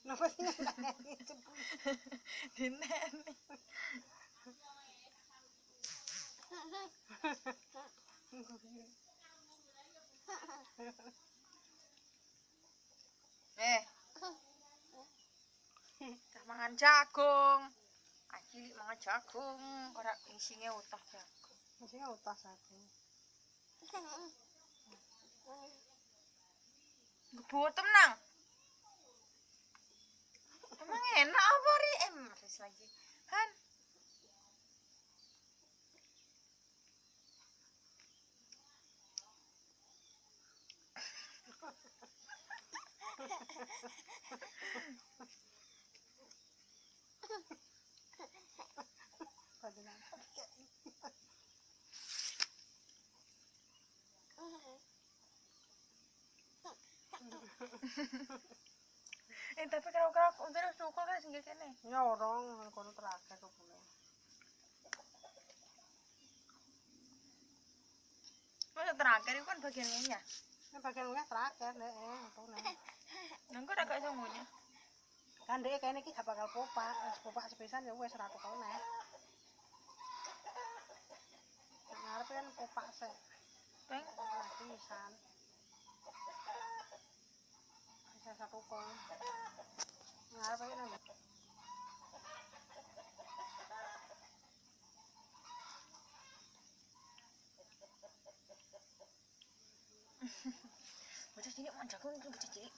Napa sih ngenteni cepet. Dineni. Dah mangan jagung. Cilik mangan jagung, ora isine utah jagung. Isine utah jagung. Ngebuat tenang. Emang enak apa ri? Maris lagi. Han. Tapi kalau udah syukur kan sing kene. Ya orang kono terakhir kok boleh. Masa terakhir itu kan bagian ngunyah. Ini bagian ngunyah terakhir nek Nengko ora gak iso ngunyah. Kan dhek kene iki gak bakal popak, popak sepisan ya wis ora tukul neh. Ngarep kan popak sik. Peng Pisan. Bisa satu kol. Ngarep iki nang. Bocah cilik mangan jagung iki bocah cilik.